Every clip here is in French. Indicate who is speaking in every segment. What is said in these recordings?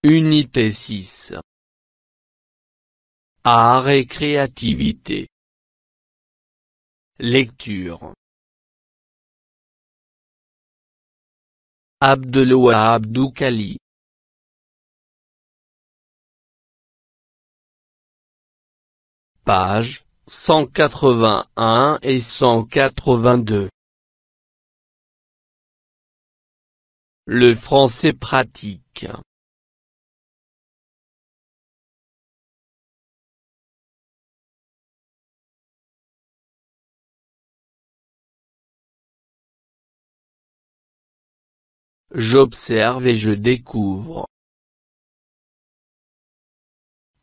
Speaker 1: Unité 6. Art et créativité. Lecture. Abdelwahab Doukali. Pages 181 et 182. Le français pratique. J'observe et je découvre.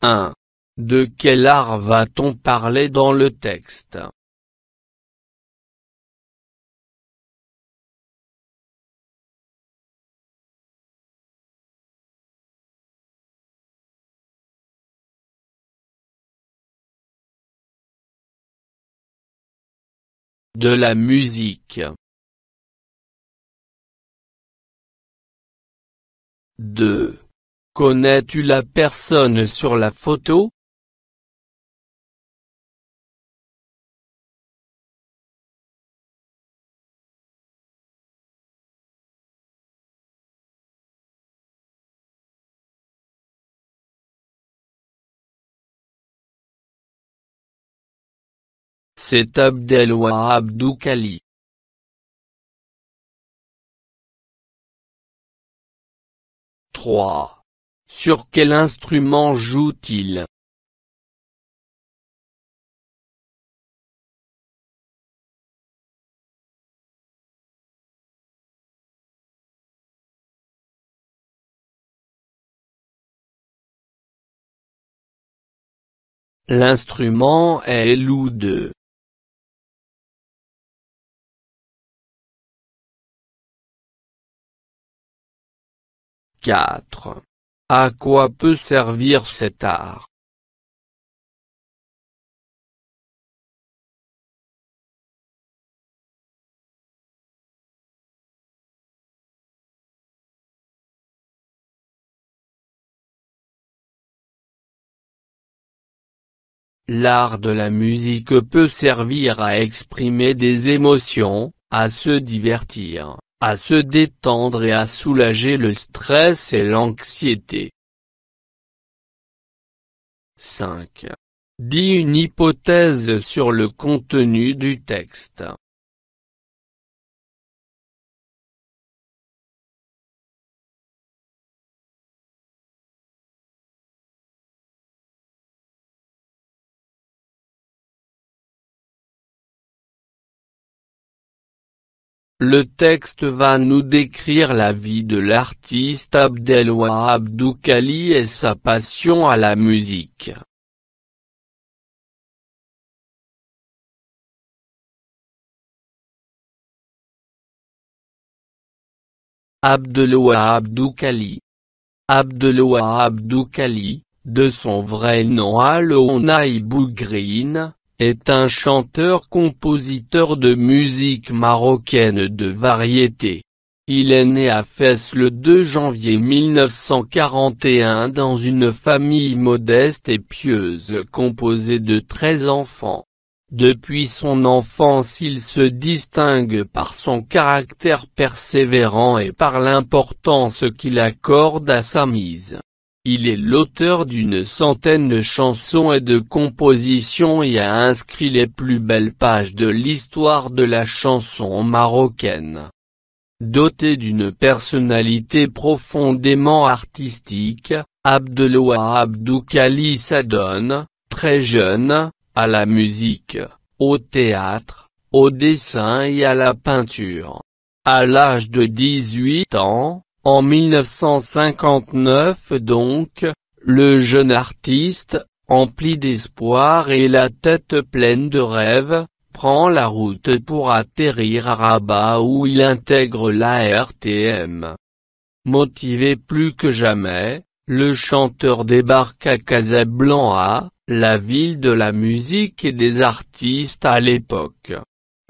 Speaker 1: 1. De quel art va-t-on parler dans le texte? De la musique. 2. Connais-tu la personne sur la photo? C'est Abdelwahab Doukali. 3. Sur quel instrument joue-t-il? L'instrument est l'oud. 4. À quoi peut servir cet art? L'art de la musique peut servir à exprimer des émotions, à se divertir, à se détendre et à soulager le stress et l'anxiété. 5. Dis une hypothèse sur le contenu du texte. Le texte va nous décrire la vie de l'artiste Abdelwahab Doukali et sa passion à la musique. Abdelwahab Doukali. Abdelwahab Doukali, de son vrai nom Alouna Bougrine, est un chanteur-compositeur de musique marocaine de variété. Il est né à Fès le 2 janvier 1941 dans une famille modeste et pieuse composée de 13 enfants. Depuis son enfance il se distingue par son caractère persévérant et par l'importance qu'il accorde à sa mise. Il est l'auteur d'une centaine de chansons et de compositions et a inscrit les plus belles pages de l'histoire de la chanson marocaine. Doté d'une personnalité profondément artistique, Abdelwahab Doukali s'adonne, très jeune, à la musique, au théâtre, au dessin et à la peinture. À l'âge de 18 ans, en 1959 donc, le jeune artiste, empli d'espoir et la tête pleine de rêves, prend la route pour atterrir à Rabat où il intègre la RTM. Motivé plus que jamais, le chanteur débarque à Casablanca, la ville de la musique et des artistes à l'époque.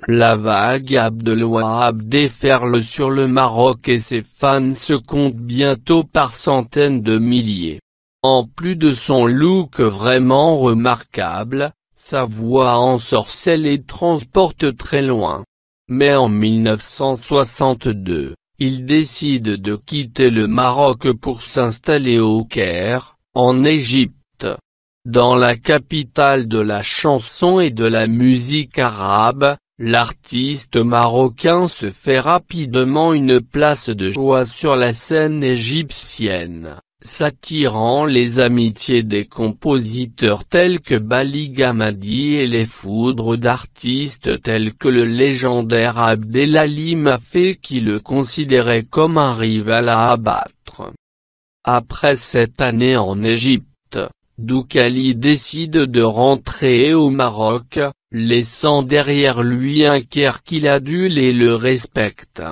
Speaker 1: La vague Abdelwahab déferle sur le Maroc et ses fans se comptent bientôt par centaines de milliers. En plus de son look vraiment remarquable, sa voix ensorcelle et transporte très loin. Mais en 1962, il décide de quitter le Maroc pour s'installer au Caire, en Égypte. Dans la capitale de la chanson et de la musique arabe, l'artiste marocain se fait rapidement une place de choix sur la scène égyptienne, s'attirant les amitiés des compositeurs tels que Bali Gamadi et les foudres d'artistes tels que le légendaire Abdelali Mafé qui le considérait comme un rival à abattre. Après cette année en Égypte, Doukhali décide de rentrer au Maroc, laissant derrière lui un Caire qu'il adule et le respecte.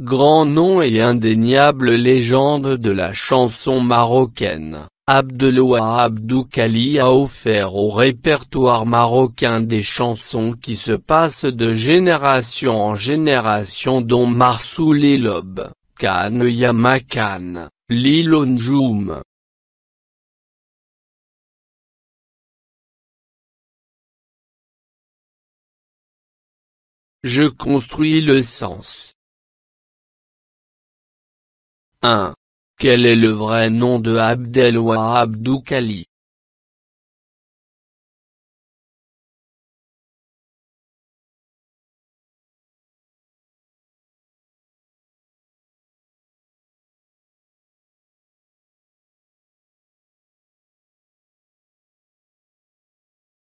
Speaker 1: Grand nom et indéniable légende de la chanson marocaine, Abdelwahab Doukhali a offert au répertoire marocain des chansons qui se passent de génération en génération dont Marsoul et Lob, Kan Yamakan, Lil Njoum. Je construis le sens. 1. Quel est le vrai nom de Abdelwahab Doukhali?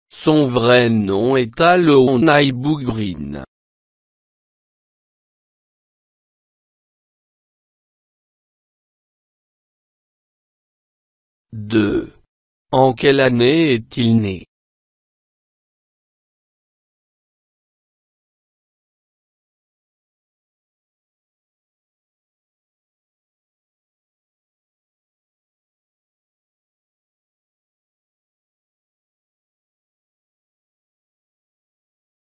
Speaker 1: Son vrai nom est Alounai Bougrine. 2. En quelle année est-il né?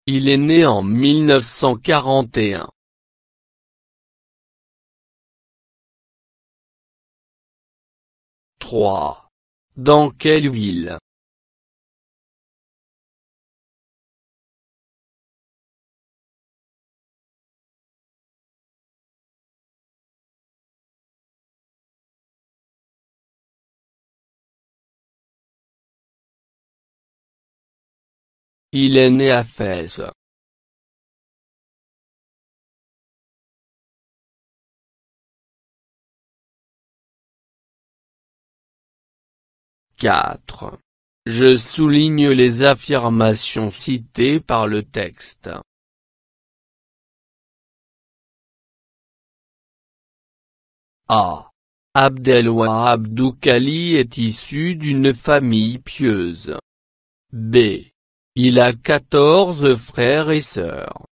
Speaker 1: Il est né en 1941. 3. Dans quelle ville? Il est né à Fès. 4. Je souligne les affirmations citées par le texte. A. Abdelwahab Doukhali est issu d'une famille pieuse. B. Il a 14 frères et sœurs.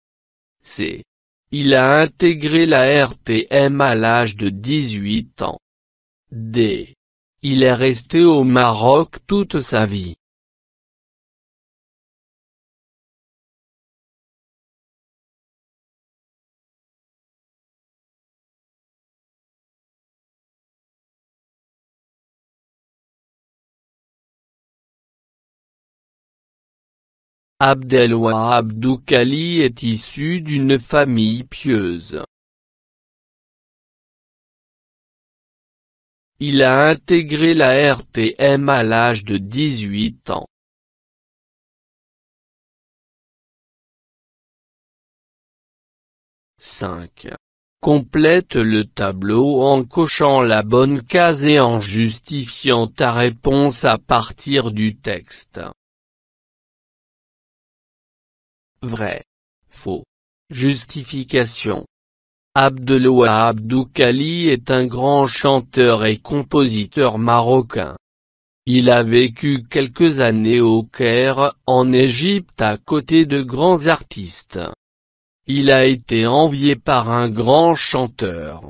Speaker 1: C. Il a intégré la RTM à l'âge de 18 ans. D. Il est resté au Maroc toute sa vie. Abdelwahab Doukhali est issu d'une famille pieuse. Il a intégré la RTM à l'âge de 18 ans. 5. Complète le tableau en cochant la bonne case et en justifiant ta réponse à partir du texte. Vrai. Faux. Justification. Abdelwahab Doukhali est un grand chanteur et compositeur marocain. Il a vécu quelques années au Caire, en Égypte à côté de grands artistes. Il a été envié par un grand chanteur.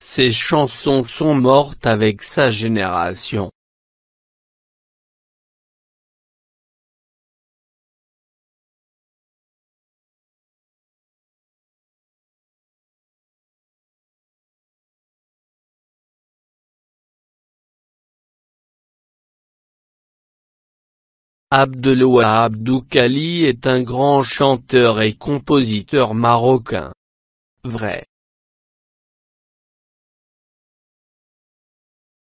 Speaker 1: Ses chansons sont mortes avec sa génération. Abdelwahab Doukali est un grand chanteur et compositeur marocain. Vrai.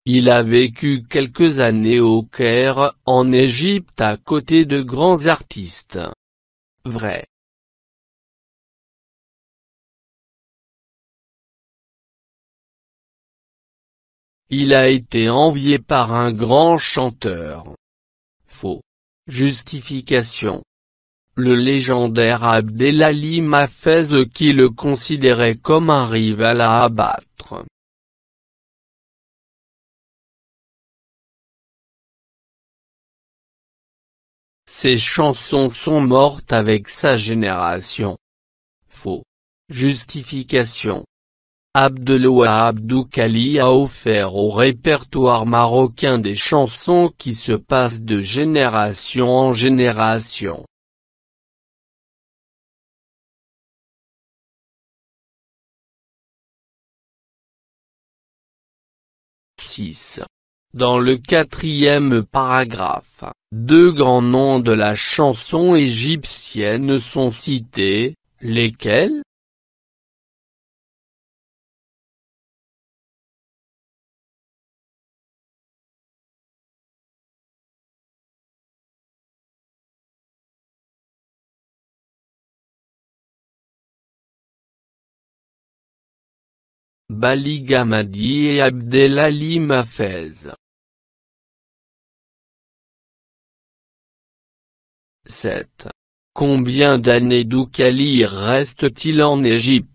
Speaker 1: Il a vécu quelques années au Caire, en Égypte à côté de grands artistes. Vrai. Il a été envié par un grand chanteur. Faux. Justification. Le légendaire Abdelalim Hafez qui le considérait comme un rival à abattre. Ses chansons sont mortes avec sa génération. Faux. Justification. Abdelwahab Doukali a offert au répertoire marocain des chansons qui se passent de génération en génération. Dans le quatrième paragraphe, deux grands noms de la chanson égyptienne sont cités, lesquels? Balig Hamadi et Abdelalim Hafez. 7. Combien d'années Doukali reste-t-il en Égypte?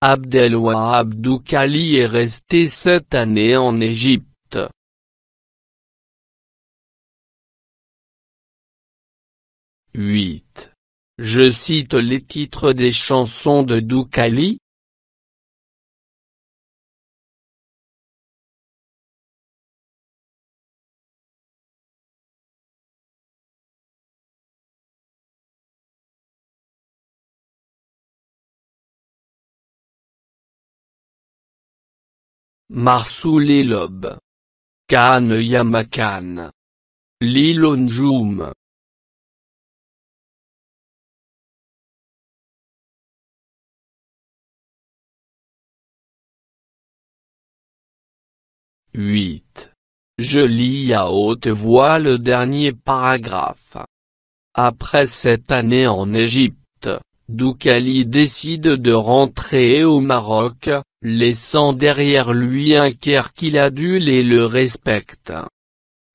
Speaker 1: Abdelwahab Doukali est resté 7 années en Égypte. 8. Je cite les titres des chansons de Doukali. Marsoul et Lob. Khan Yamakan. Lilo Njoum. 8. Je lis à haute voix le dernier paragraphe. Après 7 années en Égypte, Doukali décide de rentrer au Maroc, laissant derrière lui un Caire qu'il adule et le respecte.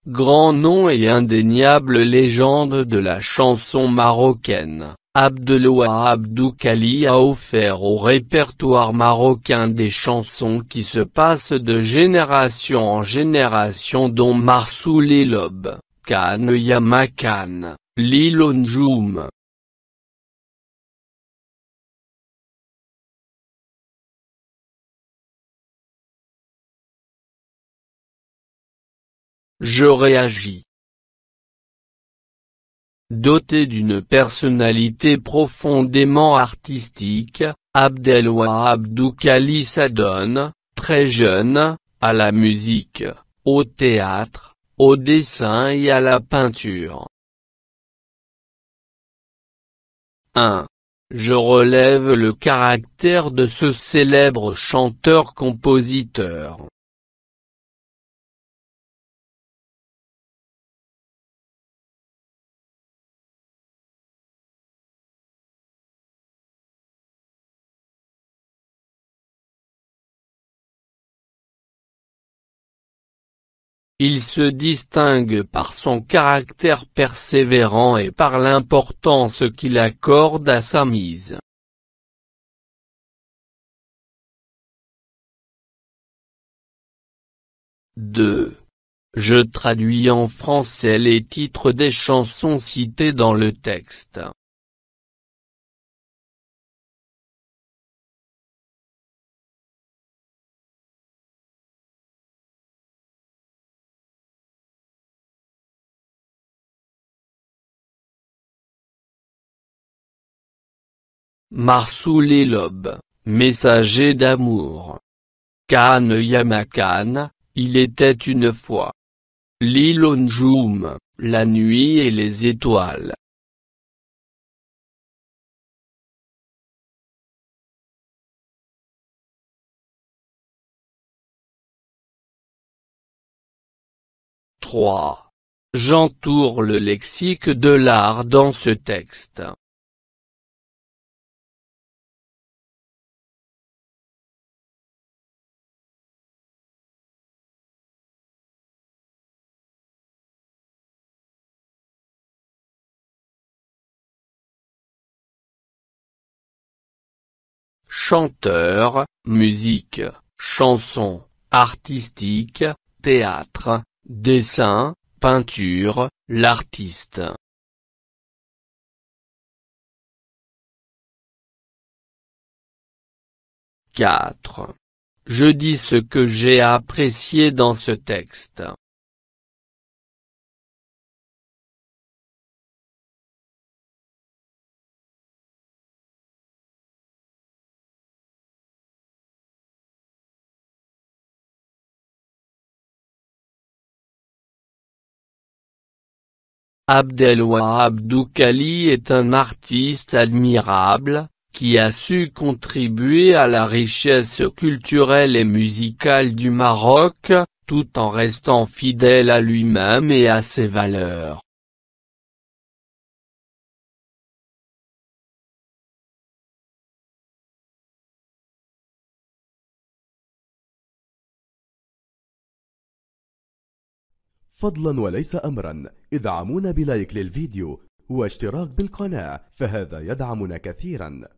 Speaker 1: Grand nom et indéniable légende de la chanson marocaine, Abdelwahab Doukali a offert au répertoire marocain des chansons qui se passent de génération en génération dont Marsoul et Lob, Khan Yamakan, Lilo Njoum. Je réagis. Doté d'une personnalité profondément artistique, Abdelwahab Doukali s'adonne, très jeune, à la musique, au théâtre, au dessin et à la peinture. 1. Je relève le caractère de ce célèbre chanteur-compositeur. Il se distingue par son caractère persévérant et par l'importance qu'il accorde à sa mise. Deux. Je traduis en français les titres des chansons citées dans le texte. Marsoul Elob, messager d'amour. Khan Yamakan, il était une fois. L'Ilonjoum, la nuit et les étoiles. Trois. J'entoure le lexique de l'art dans ce texte. Chanteur, musique, chanson, artistique, théâtre, dessin, peinture, l'artiste. 4. Je dis ce que j'ai apprécié dans ce texte. Abdelwahab Doukhali est un artiste admirable, qui a su contribuer à la richesse culturelle et musicale du Maroc, tout en restant fidèle à lui-même et à ses valeurs.
Speaker 2: فضلا وليس أمرا ادعمونا بلايك للفيديو واشتراك بالقناة، فهذا يدعمنا كثيرا.